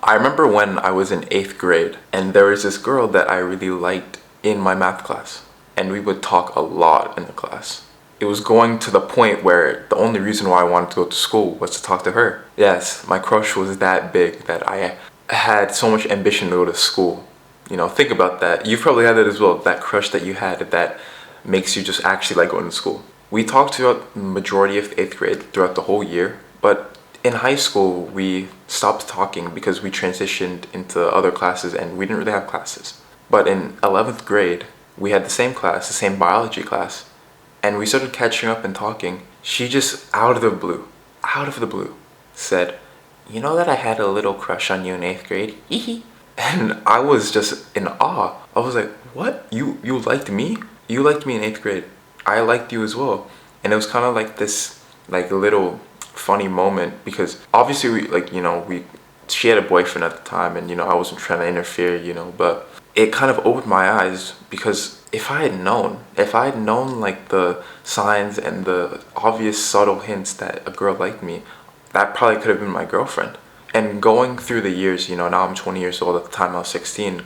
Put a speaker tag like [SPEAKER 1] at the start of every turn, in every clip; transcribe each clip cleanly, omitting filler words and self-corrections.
[SPEAKER 1] I remember when I was in 8th grade and there was this girl that I really liked in my math class, and we would talk a lot in the class. It was going to the point where the only reason why I wanted to go to school was to talk to her. Yes, my crush was that big that I had so much ambition to go to school. You know, think about that. You've probably had that as well, that crush that you had that makes you just actually like going to school. We talked throughout the majority of 8th grade, throughout the whole year, but in high school we stopped talking because we transitioned into other classes and we didn't really have classes. But in 11th grade, we had the same class, the same biology class, and we started catching up and talking. She just out of the blue, said, "You know that I had a little crush on you in 8th grade? Hee hee." And I was just in awe. I was like, "What? You liked me? You liked me in 8th grade. I liked you as well." And it was kind of like this like little funny moment because obviously she had a boyfriend at the time, and I wasn't trying to interfere, but it kind of opened my eyes because if I had known like the signs and the obvious subtle hints that a girl liked me, that probably could have been my girlfriend. And going through the years, now I'm 20 years old. At the time I was 16,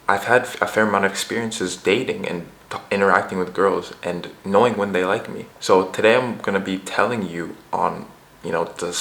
[SPEAKER 1] I've had a fair amount of experiences dating and interacting with girls and knowing when they like me. So today I'm gonna be telling you on, the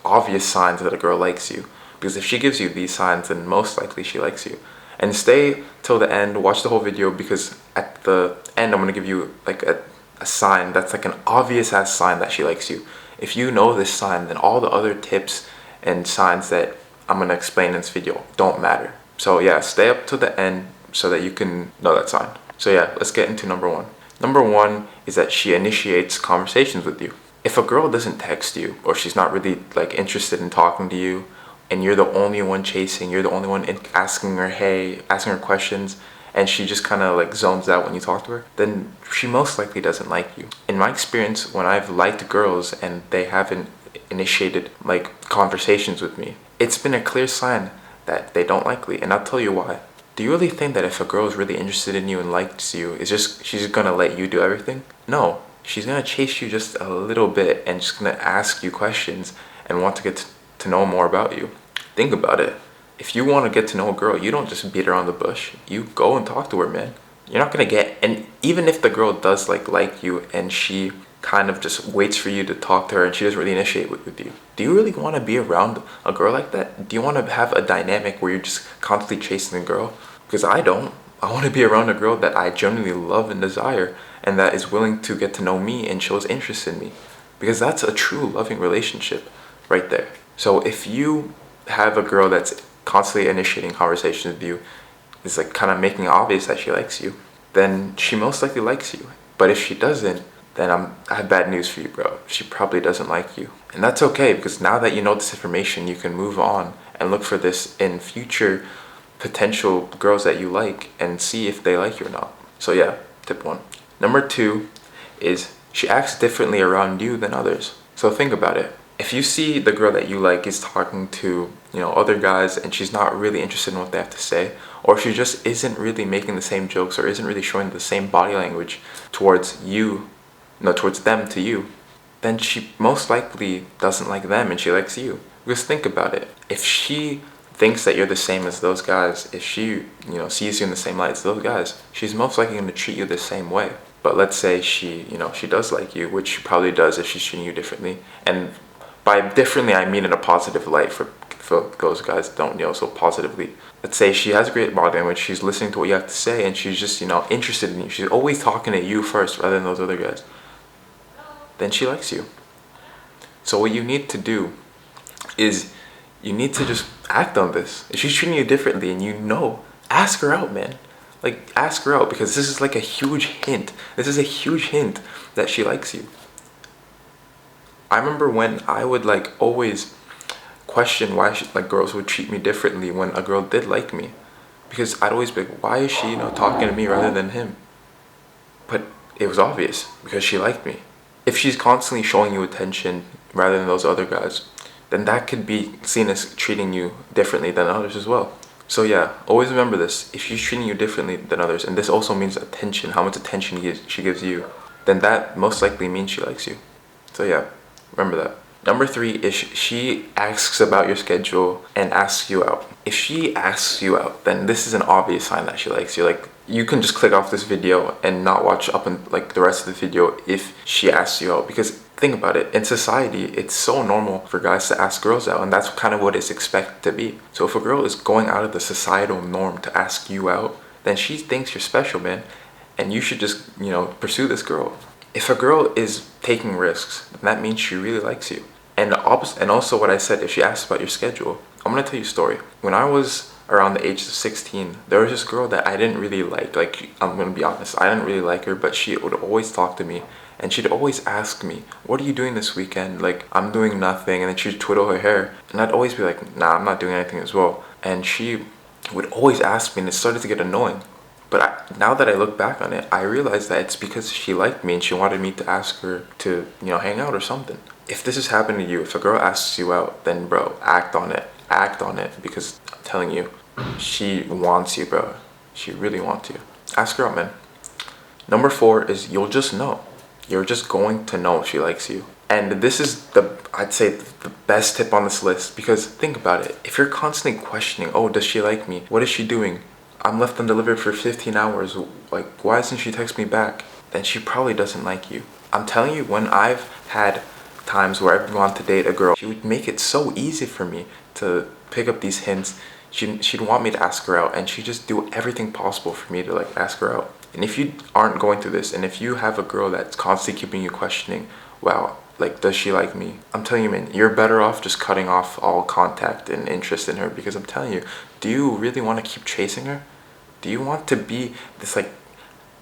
[SPEAKER 1] obvious signs that a girl likes you. Because if she gives you these signs, then most likely she likes you. And stay till the end, watch the whole video, because at the end I'm gonna give you like a sign that's like an obvious ass sign that she likes you. If you know this sign, then all the other tips and signs that I'm gonna explain in this video don't matter. So yeah, stay up to the end so that you can know that sign. So yeah, let's get into number one. Number one is that she initiates conversations with you. If a girl doesn't text you, or she's not really like interested in talking to you, and you're the only one chasing, you're the only one asking her hey, asking her questions, and she just kind of like zones out when you talk to her, then she most likely doesn't like you. In my experience, when I've liked girls and they haven't initiated like conversations with me, it's been a clear sign that they don't like me, and I'll tell you why. Do you really think that if a girl is really interested in you and likes you, she's just gonna let you do everything? No, she's gonna chase you just a little bit and just gonna ask you questions and want to get to know more about you. Think about it. If you want to get to know a girl, you don't just beat around the bush. You go and talk to her, man. You're not gonna and even if the girl does like you and she kind of just waits for you to talk to her and she doesn't really initiate with you, do you really want to be around a girl like that? Do you want to have a dynamic where you're just constantly chasing a girl? Because I don't. I want to be around a girl that I genuinely love and desire, and that is willing to get to know me and shows interest in me, because that's a true loving relationship right there. So if you have a girl that's constantly initiating conversations with you, is like kind of making it obvious that she likes you, then she most likely likes you. But if she doesn't, then I have bad news for you, bro. She probably doesn't like you. And that's okay, because now that you know this information, you can move on and look for this in future potential girls that you like and see if they like you or not. So yeah, tip one. Number two is she acts differently around you than others. So think about it. If you see the girl that you like is talking to, other guys, and she's not really interested in what they have to say, or she just isn't really making the same jokes or isn't really showing the same body language towards you, towards them to you, then she most likely doesn't like them and she likes you. Because think about it. If she thinks that you're the same as those guys, if she, sees you in the same light as those guys, she's most likely going to treat you the same way. But let's say she does like you, which she probably does if she's treating you differently. And by differently, I mean in a positive light for those guys that don't, so positively. Let's say she has a great body language, she's listening to what you have to say, and she's just, interested in you. She's always talking to you first rather than those other guys. Then she likes you. So what you need to do is you need to just act on this. If she's treating you differently and ask her out, man. Like, ask her out, because this is like a huge hint. This is a huge hint that she likes you. I remember when I would always question why girls would treat me differently when a girl did like me, because I'd always be like, why is she talking to me rather than him? But it was obvious, because she liked me. If she's constantly showing you attention rather than those other guys, then that could be seen as treating you differently than others as well. So yeah, always remember this. If she's treating you differently than others, and this also means attention, how much attention she gives you, then that most likely means she likes you. So yeah, remember that. Number 3 is she asks about your schedule and asks you out. If she asks you out, then this is an obvious sign that she likes you. Like, you can just click off this video and not watch up and like the rest of the video if she asks you out. Because think about it, in society, it's so normal for guys to ask girls out, and that's kind of what it's expected to be. So if a girl is going out of the societal norm to ask you out, then she thinks you're special, man, and you should just, you know, pursue this girl. If a girl is taking risks, then that means she really likes you. And also what I said, if she asks about your schedule, I'm gonna tell you a story. When I was around the age of 16, there was this girl that I didn't really like. Like, I'm gonna be honest, I didn't really like her, but she would always talk to me, and she'd always ask me, what are you doing this weekend? Like, I'm doing nothing. And then she'd twiddle her hair, and I'd always be like, nah, I'm not doing anything as well. And she would always ask me, and it started to get annoying. But now that I look back on it, I realized that it's because she liked me and she wanted me to ask her to, you know, hang out or something. If this is happening to you, if a girl asks you out, then bro, act on it. Act on it, because I'm telling you, she wants you, bro. She really wants you. Ask her out, man. Number 4 is you'll just know. You're just going to know if she likes you. And this is I'd say the best tip on this list, because think about it. If you're constantly questioning, oh, does she like me? What is she doing? I'm left undelivered for 15 hours. Like, why doesn't she text me back? Then she probably doesn't like you. I'm telling you, when I've had times where I've wanted to date a girl, she would make it so easy for me to pick up these hints. She'd want me to ask her out, and she'd just do everything possible for me to like ask her out. And if you aren't going through this, and if you have a girl that's constantly keeping you questioning, wow, like, does she like me? I'm telling you, man, you're better off just cutting off all contact and interest in her, because I'm telling you, do you really want to keep chasing her? Do you want to be this like,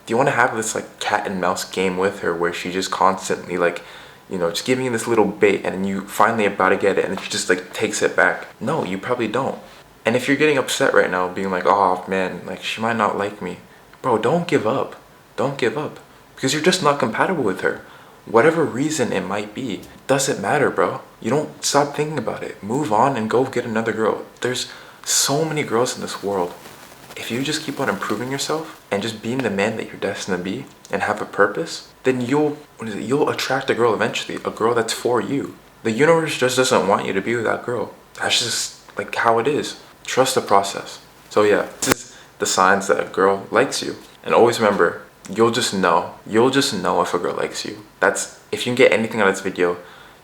[SPEAKER 1] do you want to have this like cat and mouse game with her where she just constantly like, you know, just giving you this little bait, and then you finally about to get it and she just like takes it back? No, you probably don't. And if you're getting upset right now, being like, oh man, like she might not like me, bro, don't give up. Don't give up, because you're just not compatible with her. Whatever reason it might be, doesn't matter, bro. You don't stop thinking about it. Move on and go get another girl. There's so many girls in this world. If you just keep on improving yourself and just being the man that you're destined to be and have a purpose, then you'll attract a girl eventually, a girl that's for you. The universe just doesn't want you to be with that girl. That's just like how it is. Trust the process. So yeah, this is the signs that a girl likes you. And always remember, you'll just know. You'll just know if a girl likes you. If you can get anything out of this video,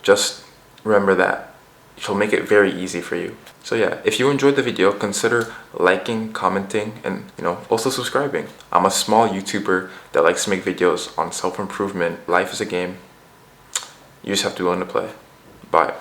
[SPEAKER 1] just remember that. She'll make it very easy for you. So yeah, if you enjoyed the video, consider liking, commenting, and, you know, also subscribing. I'm a small YouTuber that likes to make videos on self-improvement. Life is a game. You just have to be willing to play. Bye.